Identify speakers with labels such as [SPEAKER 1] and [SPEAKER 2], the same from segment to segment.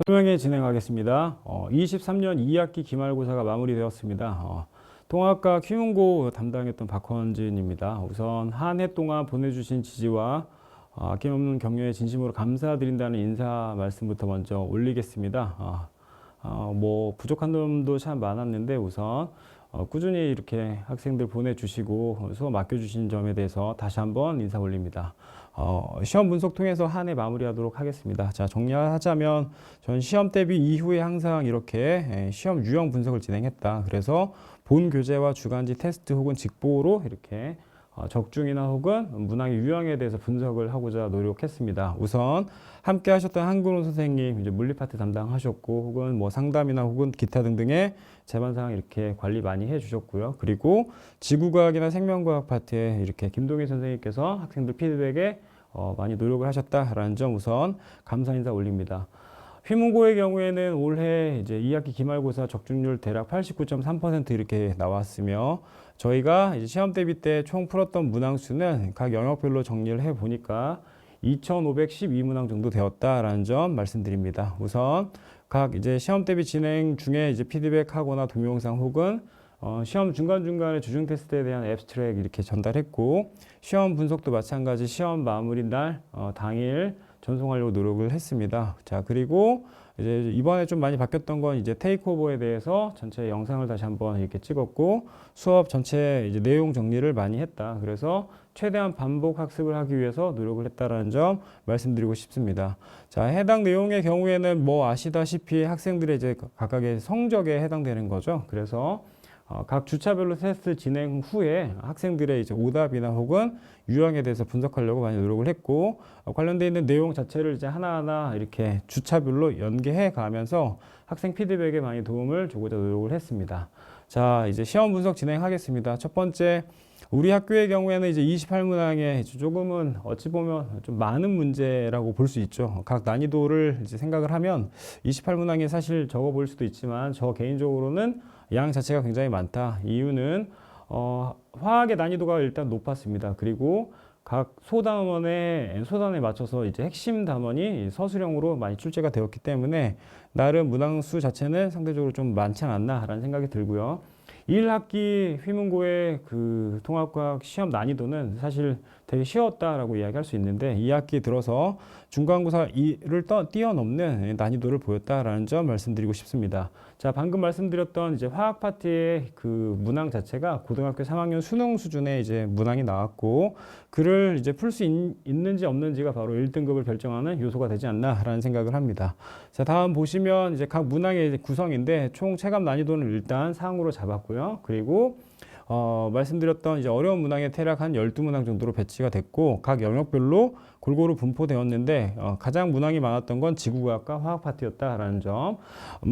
[SPEAKER 1] 설명회 진행하겠습니다. 23년 2학기 기말고사가 마무리되었습니다. 통합과 휘문고 담당했던 박헌진입니다. 우선 한 해 동안 보내주신 지지와 아낌없는 격려에 진심으로 감사드린다는 인사 말씀부터 먼저 올리겠습니다. 뭐 부족한 점도 참 많았는데 우선 꾸준히 이렇게 학생들 보내주시고 수업 맡겨주신 점에 대해서 다시 한번 인사 올립니다. 시험 분석 통해서 한 해 마무리하도록 하겠습니다. 자, 정리하자면 전 시험 대비 이후에 항상 이렇게 시험 유형 분석을 진행했다. 그래서 본 교재와 주간지 테스트 혹은 직보로 이렇게 적중이나 혹은 문항의 유형에 대해서 분석을 하고자 노력했습니다. 우선 함께 하셨던 한근호 선생님 이제 물리 파트 담당하셨고 혹은 뭐 상담이나 혹은 기타 등등의 제반사항 이렇게 관리 많이 해주셨고요. 그리고 지구과학이나 생명과학 파트에 이렇게 김동희 선생님께서 학생들 피드백에 많이 노력을 하셨다라는 점 우선 감사 인사 올립니다. 휘문고의 경우에는 올해 이제 2학기 기말고사 적중률 대략 89.3% 이렇게 나왔으며 저희가 이제 시험 대비 때 총 풀었던 문항 수는 각 영역별로 정리를 해 보니까 2,512문항 정도 되었다라는 점 말씀드립니다. 우선 각 이제 시험 대비 진행 중에 이제 피드백하거나 동영상 혹은 시험 중간중간에 주중 테스트에 대한 앱스트랙 이렇게 전달했고 시험 분석도 마찬가지 시험 마무리 날 당일 전송하려고 노력을 했습니다. 자, 그리고 이제 이번에 좀 많이 바뀌었던 건 이제 테이크오버에 대해서 전체 영상을 다시 한번 이렇게 찍었고 수업 전체 이제 내용 정리를 많이 했다. 그래서 최대한 반복 학습을 하기 위해서 노력을 했다라는 점 말씀드리고 싶습니다. 자, 해당 내용의 경우에는 뭐 아시다시피 학생들의 이제 각각의 성적에 해당되는 거죠. 그래서 각 주차별로 테스트 진행 후에 학생들의 이제 오답이나 혹은 유형에 대해서 분석하려고 많이 노력을 했고 관련되어 있는 내용 자체를 이제 하나하나 이렇게 주차별로 연계해 가면서 학생 피드백에 많이 도움을 주고자 노력을 했습니다. 자, 이제 시험 분석 진행하겠습니다. 첫 번째, 우리 학교의 경우에는 이제 28문항에 조금은 어찌 보면 좀 많은 문제라고 볼 수 있죠. 각 난이도를 이제 생각을 하면 28문항이 사실 적어 보일 수도 있지만 저 개인적으로는 양 자체가 굉장히 많다. 이유는 화학의 난이도가 일단 높았습니다. 그리고 각 소단에 맞춰서 이제 핵심 단원이 서술형으로 많이 출제가 되었기 때문에 나름 문항수 자체는 상대적으로 좀 많지 않았나라는 생각이 들고요. 1학기 휘문고의 그 통합과학 시험 난이도는 사실 되게 쉬웠다라고 이야기할 수 있는데 2학기 들어서 중간고사 2를 뛰어넘는 난이도를 보였다라는 점 말씀드리고 싶습니다. 자, 방금 말씀드렸던 이제 화학 파트의 그 문항 자체가 고등학교 3학년 수능 수준의 이제 문항이 나왔고 그를 이제 풀 수 있는지 없는지가 바로 1등급을 결정하는 요소가 되지 않나라는 생각을 합니다. 자, 다음 보시면 이제 각 문항의 이제 구성인데 총 체감 난이도는 일단 상으로 잡았고요. 그리고 말씀드렸던 이제 어려운 문항에 대략 한 12문항 정도로 배치가 됐고 각 영역별로 골고루 분포되었는데 가장 문항이 많았던 건 지구과학과 화학 파트였다라는 점.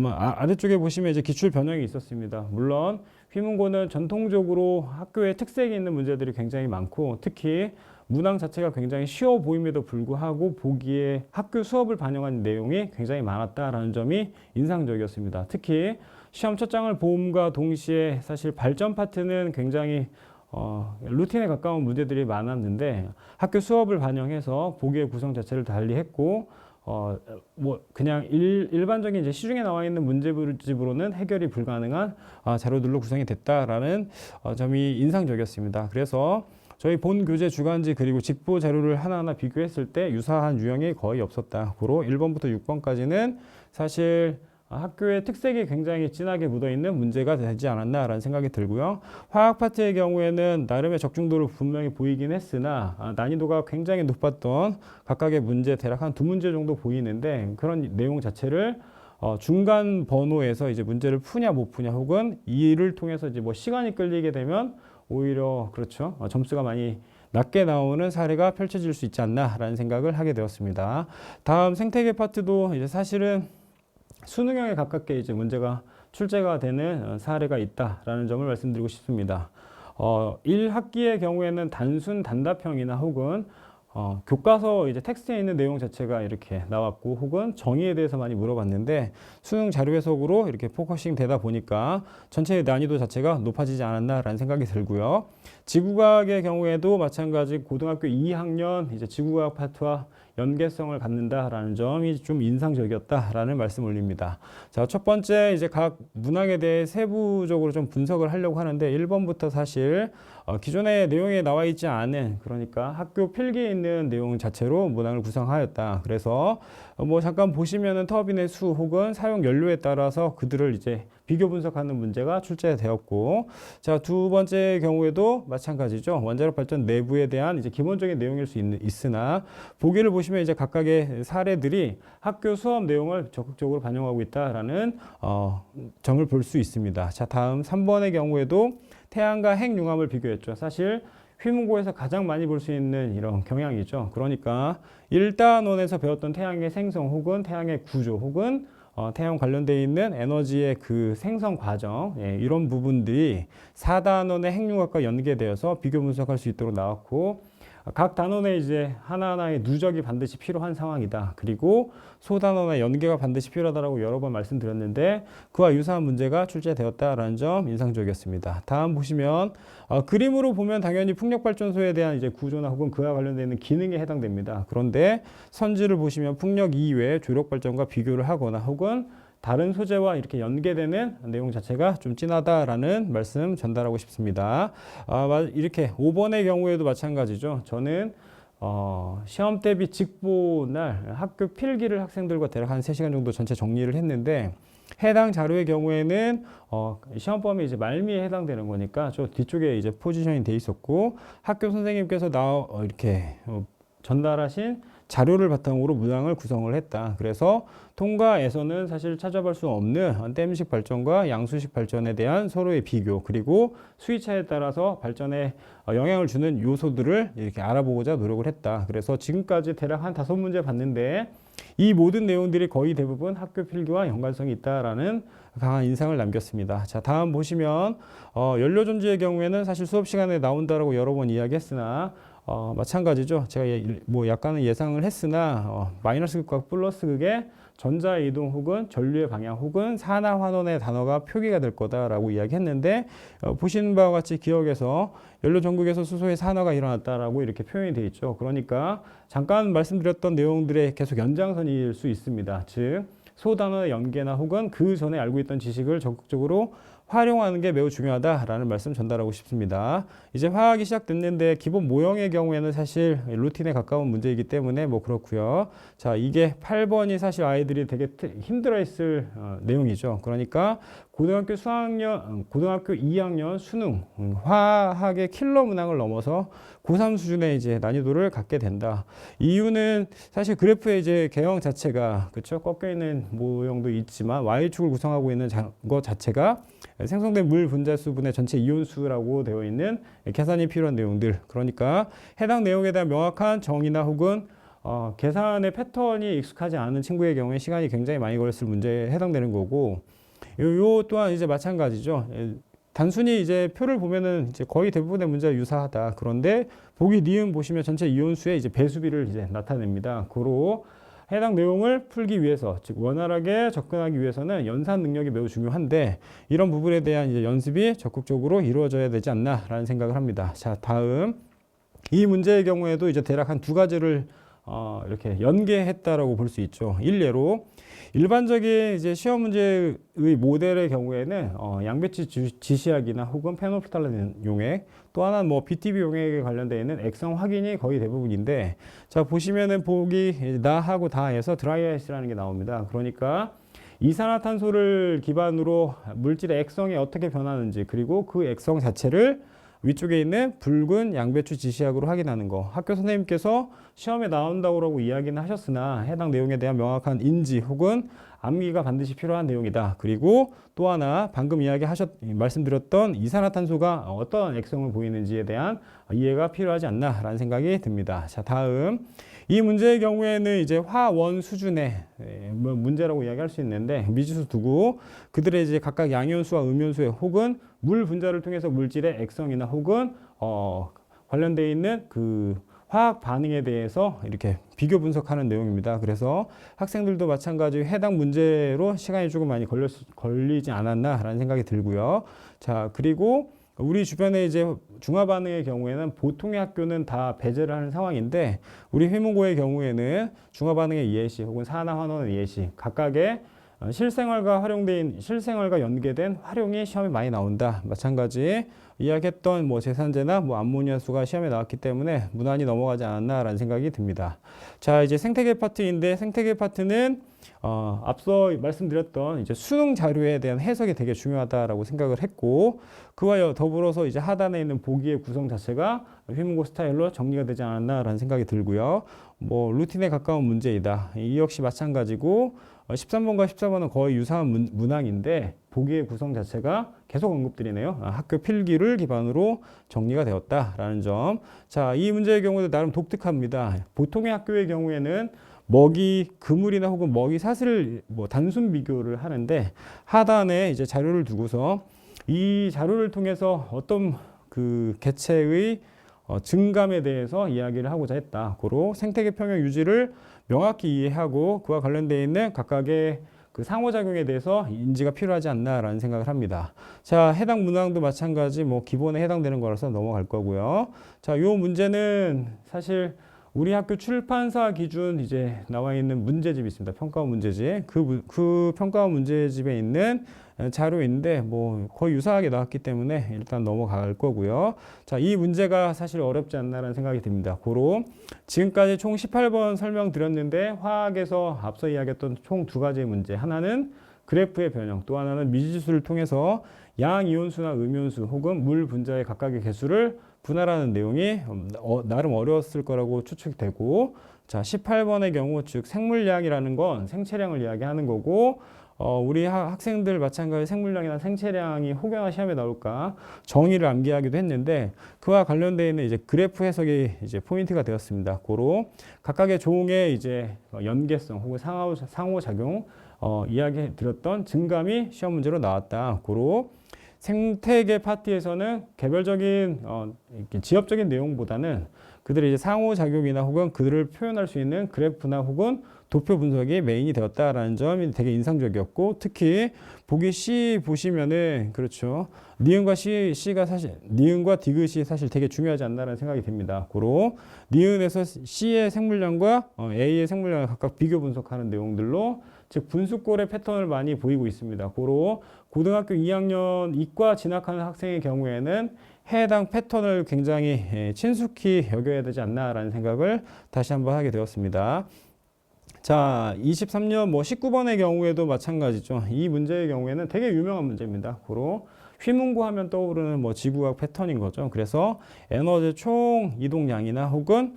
[SPEAKER 1] 아래쪽에 보시면 이제 기출 변형이 있었습니다. 물론 휘문고는 전통적으로 학교에 특색이 있는 문제들이 굉장히 많고 특히 문항 자체가 굉장히 쉬워 보임에도 불구하고 보기에 학교 수업을 반영한 내용이 굉장히 많았다라는 점이 인상적이었습니다. 특히 시험 첫 장을 봄과 동시에 사실 발전 파트는 굉장히 루틴에 가까운 문제들이 많았는데 학교 수업을 반영해서 보기의 구성 자체를 달리했고 뭐 그냥 일반적인 이제 시중에 나와 있는 문제집으로는 해결이 불가능한 자료들로 구성이 됐다라는 점이 인상적이었습니다. 그래서 저희 본 교재 주간지 그리고 직보 자료를 하나하나 비교했을 때 유사한 유형이 거의 없었다. 고로 1번부터 6번까지는 사실 학교의 특색이 굉장히 진하게 묻어있는 문제가 되지 않았나라는 생각이 들고요. 화학 파트의 경우에는 나름의 적중도를 분명히 보이긴 했으나 난이도가 굉장히 높았던 각각의 문제 대략 한 2문제 정도 보이는데 그런 내용 자체를 중간 번호에서 이제 문제를 푸냐 못 푸냐 혹은 이를 통해서 이제 뭐 시간이 끌리게 되면 오히려 그렇죠. 점수가 많이 낮게 나오는 사례가 펼쳐질 수 있지 않나라는 생각을 하게 되었습니다. 다음 생태계 파트도 이제 사실은 수능형에 가깝게 이제 문제가 출제가 되는 사례가 있다라는 점을 말씀드리고 싶습니다. 1학기의 경우에는 단순 단답형이나 혹은 교과서 이제 텍스트에 있는 내용 자체가 이렇게 나왔고 혹은 정의에 대해서 많이 물어봤는데 수능 자료 해석으로 이렇게 포커싱 되다 보니까 전체의 난이도 자체가 높아지지 않았나라는 생각이 들고요. 지구과학의 경우에도 마찬가지 고등학교 2학년 이제 지구과학 파트와 연계성을 갖는다라는 점이 좀 인상적이었다라는 말씀 올립니다. 자, 첫 번째 이제 각 문항에 대해 세부적으로 좀 분석을 하려고 하는데 1번부터 사실 기존의 내용에 나와 있지 않은, 그러니까 학교 필기에 있는 내용 자체로 문항을 구성하였다. 그래서 뭐 잠깐 보시면은 터빈의 수 혹은 사용 연료에 따라서 그들을 이제 비교 분석하는 문제가 출제되었고, 자, 두 번째 경우에도 마찬가지죠. 원자력 발전 내부에 대한 이제 기본적인 내용일 수 있으나 보기를 보시면 이제 각각의 사례들이 학교 수업 내용을 적극적으로 반영하고 있다라는 점을 볼 수 있습니다. 자, 다음 3번의 경우에도 태양과 핵융합을 비교했죠. 사실 휘문고에서 가장 많이 볼 수 있는 이런 경향이죠. 그러니까 1단원에서 배웠던 태양의 생성 혹은 태양의 구조 혹은 태양 관련되어 있는 에너지의 그 생성 과정, 이런 부분들이 4단원의 핵융합과 연계되어서 비교 분석할 수 있도록 나왔고, 각 단원에 이제 하나하나의 누적이 반드시 필요한 상황이다. 그리고 소단원의 연계가 반드시 필요하다라고 여러 번 말씀드렸는데 그와 유사한 문제가 출제되었다라는 점 인상적이었습니다. 다음 보시면 그림으로 보면 당연히 풍력발전소에 대한 이제 구조나 혹은 그와 관련되어 있는 기능에 해당됩니다. 그런데 선지를 보시면 풍력 이외에 조력발전과 비교를 하거나 혹은 다른 소재와 이렇게 연계되는 내용 자체가 좀 진하다라는 말씀 전달하고 싶습니다. 이렇게 5번의 경우에도 마찬가지죠. 저는 시험 대비 직보날 학교 필기를 학생들과 대략 한 3시간 정도 전체 정리를 했는데, 해당 자료의 경우에는 시험 범위 이제 말미에 해당되는 거니까 저 뒤쪽에 이제 포지션이 돼 있었고, 학교 선생님께서 이렇게 전달하신 자료를 바탕으로 문항을 구성을 했다. 그래서 통과에서는 사실 찾아볼 수 없는 댐식 발전과 양수식 발전에 대한 서로의 비교, 그리고 수위차에 따라서 발전에 영향을 주는 요소들을 이렇게 알아보고자 노력을 했다. 그래서 지금까지 대략 한 5문제 봤는데 이 모든 내용들이 거의 대부분 학교 필기와 연관성이 있다라는 강한 인상을 남겼습니다. 자, 다음 보시면 연료전지의 경우에는 사실 수업 시간에 나온다라고 여러 번 이야기했으나 마찬가지죠. 제가 뭐 약간은 예상을 했으나 마이너스 극과 플러스 극의 전자의 이동 혹은 전류의 방향 혹은 산화 환원의 단어가 표기가 될 거다라고 이야기했는데 보시는 바와 같이 기억에서 연료 전극에서 수소의 산화가 일어났다라고 이렇게 표현이 되어 있죠. 그러니까 잠깐 말씀드렸던 내용들의 계속 연장선일 수 있습니다. 즉 소단어의 연계나 혹은 그 전에 알고 있던 지식을 적극적으로 활용하는 게 매우 중요하다라는 말씀 전달하고 싶습니다. 이제 화학이 시작됐는데 기본 모형의 경우에는 사실 루틴에 가까운 문제이기 때문에 뭐 그렇고요. 자, 이게 8번이 사실 아이들이 되게 힘들어했을 내용이죠. 그러니까 고등학교 2학년 수능 화학의 킬러 문항을 넘어서 고3 수준의 이제 난이도를 갖게 된다. 이유는 사실 그래프의 이제 개형 자체가, 그렇죠? 꺾여 있는 모형도 있지만 Y축을 구성하고 있는 것 자체가 생성된 물 분자수분의 전체 이온수라고 되어 있는 계산이 필요한 내용들. 그러니까 해당 내용에 대한 명확한 정의나 혹은 계산의 패턴이 익숙하지 않은 친구의 경우에 시간이 굉장히 많이 걸렸을 문제에 해당되는 거고, 요 또한 이제 마찬가지죠. 단순히 이제 표를 보면은 이제 거의 대부분의 문제가 유사하다. 그런데 보기 니은 보시면 전체 이온수의 이제 배수비를 이제 나타냅니다. 고로 해당 내용을 풀기 위해서, 즉 원활하게 접근하기 위해서는 연산 능력이 매우 중요한데 이런 부분에 대한 이제 연습이 적극적으로 이루어져야 되지 않나라는 생각을 합니다. 자, 다음 이 문제의 경우에도 이제 대략 한 2가지를 이렇게 연계했다라고 볼 수 있죠. 일례로 일반적인 이제 시험 문제의 모델의 경우에는 양배치 지시학이나 혹은 페노프탈린 용액, 또 하나는 뭐 BTB 용액에 관련되어 있는 액성 확인이 거의 대부분인데, 자, 보시면은 보기 나하고 다에서 드라이아이스라는 게 나옵니다. 그러니까 이산화탄소를 기반으로 물질의 액성이 어떻게 변하는지, 그리고 그 액성 자체를 위쪽에 있는 붉은 양배추 지시약으로 확인하는 거. 학교 선생님께서 시험에 나온다고 이야기는 하셨으나 해당 내용에 대한 명확한 인지 혹은 암기가 반드시 필요한 내용이다. 그리고 또 하나 방금 말씀드렸던 이산화탄소가 어떤 액성을 보이는지에 대한 이해가 필요하지 않나라는 생각이 듭니다. 자, 다음 이 문제의 경우에는 이제 화원 수준의 문제라고 이야기할 수 있는데 미지수 두고 그들의 이제 각각 양이온수와 음이온수의 혹은 물 분자를 통해서 물질의 액성이나 혹은 관련되어 있는 그 화학 반응에 대해서 이렇게 비교 분석하는 내용입니다. 그래서 학생들도 마찬가지로 해당 문제로 시간이 조금 많이 걸리지 않았나라는 생각이 들고요. 자, 그리고 우리 주변에 이제 중화반응의 경우에는 보통의 학교는 다 배제를 하는 상황인데 우리 휘문고의 경우에는 중화반응의 예시 혹은 산화환원의 예시 각각의 실생활과 연계된 활용이 시험에 많이 나온다. 마찬가지 이야기했던 뭐 제산제나 뭐 암모니아수가 시험에 나왔기 때문에 무난히 넘어가지 않았나라는 생각이 듭니다. 자, 이제 생태계 파트인데 생태계 파트는 앞서 말씀드렸던 이제 수능 자료에 대한 해석이 되게 중요하다라고 생각을 했고 그와 더불어서 이제 하단에 있는 보기의 구성 자체가 휘문고 스타일로 정리가 되지 않았나라는 생각이 들고요. 뭐 루틴에 가까운 문제이다. 이 역시 마찬가지고 13번과 14번은 거의 유사한 문항인데 보기의 구성 자체가 계속 언급드리네요. 학교 필기를 기반으로 정리가 되었다라는 점. 자, 이 문제의 경우도 나름 독특합니다. 보통의 학교의 경우에는 먹이 그물이나 혹은 먹이 사슬 뭐 단순 비교를 하는데 하단에 이제 자료를 두고서 이 자료를 통해서 어떤 그 개체의 증감에 대해서 이야기를 하고자 했다. 고로 생태계 평형 유지를 명확히 이해하고 그와 관련되어 있는 각각의 그 상호작용에 대해서 인지가 필요하지 않나라는 생각을 합니다. 자, 해당 문항도 마찬가지 뭐 기본에 해당되는 거라서 넘어갈 거고요. 자, 요 문제는 사실 우리 학교 출판사 기준 이제 나와 있는 문제집이 있습니다. 평가원 문제집. 그 평가원 문제집에 있는 자료인데 뭐 거의 유사하게 나왔기 때문에 일단 넘어갈 거고요. 자, 이 문제가 사실 어렵지 않나라는 생각이 듭니다. 고로 지금까지 총 18번 설명드렸는데 화학에서 앞서 이야기했던 총 두 가지의 문제. 하나는 그래프의 변형, 또 하나는 미지수를 통해서 양이온수나 음이온수 혹은 물 분자의 각각의 개수를 분할하는 내용이 나름 어려웠을 거라고 추측되고, 자, 18번의 경우 즉 생물량이라는 건 생체량을 이야기하는 거고, 우리 학생들 마찬가지 생물량이나 생체량이 혹여나 시험에 나올까 정의를 암기하기도 했는데 그와 관련되어 있는 이제 그래프 해석이 이제 포인트가 되었습니다. 고로 각각의 종의 이제 연계성 혹은 상호작용 이야기 드렸던 증감이 시험 문제로 나왔다. 고로 생태계 파트에서는 개별적인 지엽적인 내용보다는 그들의 이제 상호작용이나 혹은 그들을 표현할 수 있는 그래프나 혹은 도표 분석이 메인이 되었다라는 점이 되게 인상적이었고, 특히 보기 C 보시면은 그렇죠. 니은과 C가 사실 니은과 디귿이 사실 되게 중요하지 않나라는 생각이 듭니다. 고로 니은에서 C의 생물량과 A의 생물량을 각각 비교 분석하는 내용들로 즉 분수꼴의 패턴을 많이 보이고 있습니다. 고로 고등학교 2학년 이과 진학하는 학생의 경우에는 해당 패턴을 굉장히 친숙히 여겨야 되지 않나라는 생각을 다시 한번 하게 되었습니다. 자, 23년 뭐 19번의 경우에도 마찬가지죠. 이 문제의 경우에는 되게 유명한 문제입니다. 고로 휘문고 하면 떠오르는 뭐 지구과학 패턴인 거죠. 그래서 에너지 총 이동량이나 혹은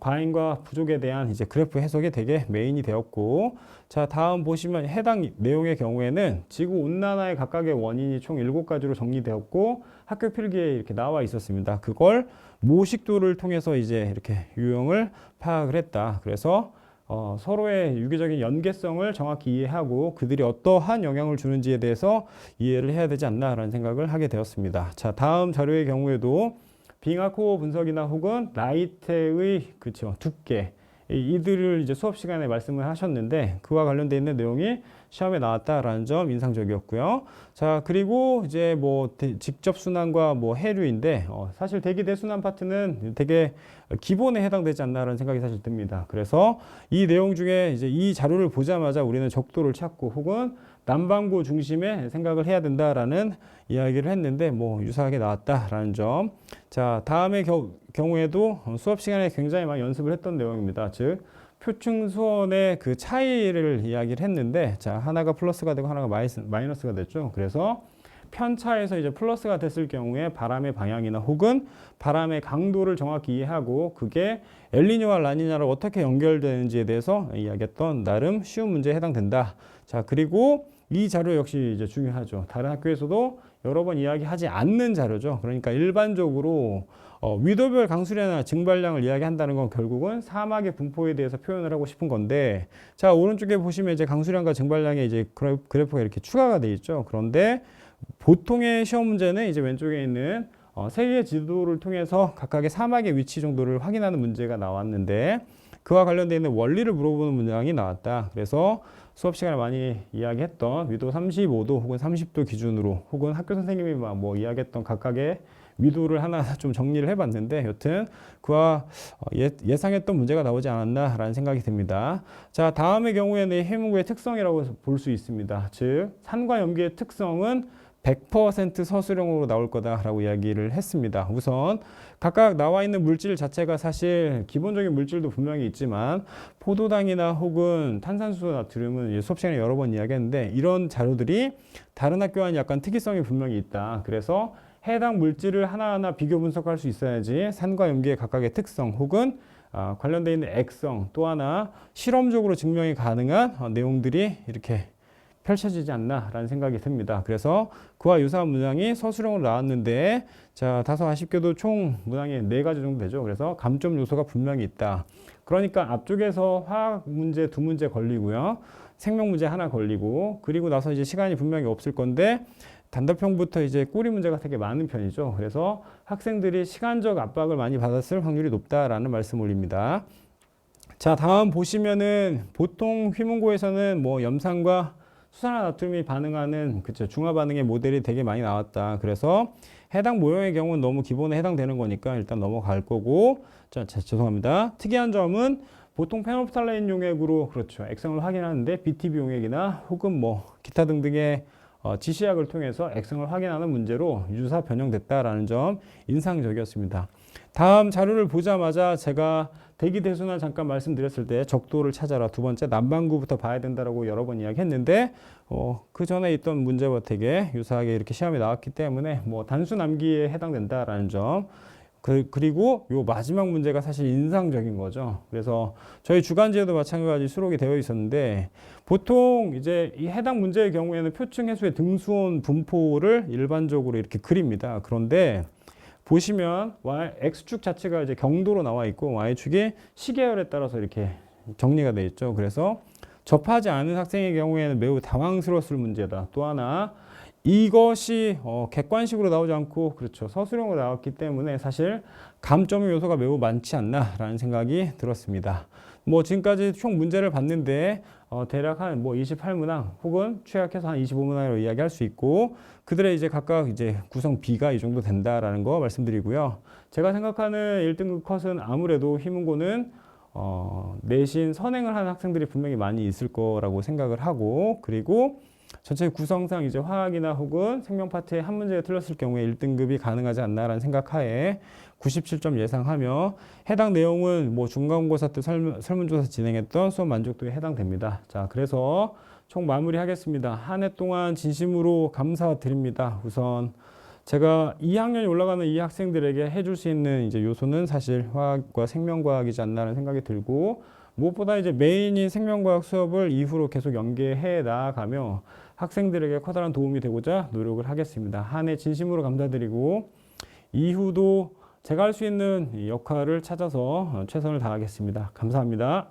[SPEAKER 1] 과잉과 부족에 대한 이제 그래프 해석이 되게 메인이 되었고, 자, 다음 보시면 해당 내용의 경우에는 지구 온난화의 각각의 원인이 총 7가지로 정리되었고 학교 필기에 이렇게 나와 있었습니다. 그걸 모식도를 통해서 이제 이렇게 유형을 파악을 했다. 그래서 서로의 유기적인 연계성을 정확히 이해하고 그들이 어떠한 영향을 주는지에 대해서 이해를 해야 되지 않나라는 생각을 하게 되었습니다. 자, 다음 자료의 경우에도 빙하코어 분석이나 혹은 라이트의 그쵸 두께 이들을 이제 수업 시간에 말씀을 하셨는데 그와 관련되어 있는 내용이 시험에 나왔다라는 점 인상적이었고요. 자, 그리고 이제 뭐 직접 순환과 뭐 해류인데 사실 대기 대순환 파트는 되게 기본에 해당되지 않나라는 생각이 사실 듭니다. 그래서 이 내용 중에 이제 이 자료를 보자마자 우리는 적도를 찾고 혹은 남반구 중심의 생각을 해야 된다라는 이야기를 했는데 뭐 유사하게 나왔다라는 점. 자, 다음의 경우에도 수업 시간에 굉장히 많이 연습을 했던 내용입니다. 즉 표층 수원의 그 차이를 이야기를 했는데, 자, 하나가 플러스가 되고 하나가 마이너스가 됐죠. 그래서 편차에서 이제 플러스가 됐을 경우에 바람의 방향이나 혹은 바람의 강도를 정확히 이해하고 그게 엘니뇨와 라니냐로 어떻게 연결되는지에 대해서 이야기했던 나름 쉬운 문제에 해당된다. 자, 그리고 이 자료 역시 이제 중요하죠. 다른 학교에서도 여러 번 이야기하지 않는 자료죠. 그러니까 일반적으로 위도별 강수량이나 증발량을 이야기한다는 건 결국은 사막의 분포에 대해서 표현을 하고 싶은 건데, 자, 오른쪽에 보시면 이제 강수량과 증발량의 이제 그래프가 이렇게 추가가 돼 있죠. 그런데 보통의 시험 문제는 이제 왼쪽에 있는 세계 지도를 통해서 각각의 사막의 위치 정도를 확인하는 문제가 나왔는데 그와 관련되어 있는 원리를 물어보는 문항이 나왔다. 그래서 수업 시간에 많이 이야기했던 위도 35도 혹은 30도 기준으로 혹은 학교 선생님이 뭐 이야기했던 각각의 위도를 하나 좀 정리를 해봤는데 여튼 그와 예상했던 문제가 나오지 않았나라는 생각이 듭니다. 자, 다음의 경우에는 해문구의 특성이라고 볼 수 있습니다. 즉 산과 염기의 특성은 100% 서술형으로 나올 거다라고 이야기를 했습니다. 우선 각각 나와 있는 물질 자체가 사실 기본적인 물질도 분명히 있지만 포도당이나 혹은 탄산수 나트륨은 수업 시간에 여러 번 이야기했는데 이런 자료들이 다른 학교와는 약간 특이성이 분명히 있다. 그래서 해당 물질을 하나하나 비교 분석할 수 있어야지 산과 염기의 각각의 특성 혹은 관련되어 있는 액성 또 하나 실험적으로 증명이 가능한 내용들이 이렇게 펼쳐지지 않나라는 생각이 듭니다. 그래서 그와 유사한 문항이 서술형으로 나왔는데 자, 다소 아쉽게도 총 문항이 4가지 정도 되죠. 그래서 감점 요소가 분명히 있다. 그러니까 앞쪽에서 화학 문제 2문제 걸리고요. 생명 문제 하나 걸리고 그리고 나서 이제 시간이 분명히 없을 건데 단답형부터 이제 꼬리 문제가 되게 많은 편이죠. 그래서 학생들이 시간적 압박을 많이 받았을 확률이 높다라는 말씀 올립니다. 자, 다음 보시면은 보통 휘문고에서는 뭐 염산과 수산화나트륨이 반응하는 그쵸 중화 반응의 모델이 되게 많이 나왔다. 그래서 해당 모형의 경우는 너무 기본에 해당되는 거니까 일단 넘어갈 거고. 자, 죄송합니다. 특이한 점은 보통 페놀프탈레인 용액으로 그렇죠 액성을 확인하는데 BTB 용액이나 혹은 뭐 기타 등등의 지시약을 통해서 액성을 확인하는 문제로 유사 변형됐다라는 점 인상적이었습니다. 다음 자료를 보자마자 제가 대기대순환 잠깐 말씀드렸을 때 적도를 찾아라 두 번째 난방구부터 봐야 된다라고 여러 번 이야기했는데 그 전에 있던 문제와 되게 유사하게 이렇게 시험에 나왔기 때문에 뭐 단수 남기에 해당된다라는 점 그리고 요 마지막 문제가 사실 인상적인 거죠. 그래서 저희 주간지에도 마찬가지 수록이 되어 있었는데 보통 이제 이 해당 문제의 경우에는 표층 해수의 등수온 분포를 일반적으로 이렇게 그립니다. 그런데 보시면 X축 자체가 이제 경도로 나와 있고 Y축이 시계열에 따라서 이렇게 정리가 되어 있죠. 그래서 접하지 않은 학생의 경우에는 매우 당황스러웠을 문제다. 또 하나 이것이 객관식으로 나오지 않고 그렇죠 서술형으로 나왔기 때문에 사실 감점의 요소가 매우 많지 않나라는 생각이 들었습니다. 뭐 지금까지 총 문제를 봤는데 대략 한 뭐 28문항 혹은 최악해서 한 25문항으로 이야기할 수 있고 그들의 이제 각각 이제 구성 B가 이 정도 된다라는 거 말씀드리고요. 제가 생각하는 1등급 컷은 아무래도 휘문고는 내신 선행을 하는 학생들이 분명히 많이 있을 거라고 생각을 하고 그리고 전체 구성상 이제 화학이나 혹은 생명 파트에 한 문제가 틀렸을 경우에 1등급이 가능하지 않나라는 생각하에 97점 예상하며 해당 내용은 뭐 중간고사 때 설문조사 진행했던 수업 만족도에 해당됩니다. 자, 그래서 총 마무리하겠습니다. 한 해 동안 진심으로 감사드립니다. 우선 제가 2학년이 올라가는 이 학생들에게 해줄 수 있는 이제 요소는 사실 화학과 생명과학이지 않나라는 생각이 들고 무엇보다 이제 메인인 생명과학 수업을 이후로 계속 연계해 나아가며 학생들에게 커다란 도움이 되고자 노력을 하겠습니다. 한 해 진심으로 감사드리고 이후도 제가 할 수 있는 역할을 찾아서 최선을 다하겠습니다. 감사합니다.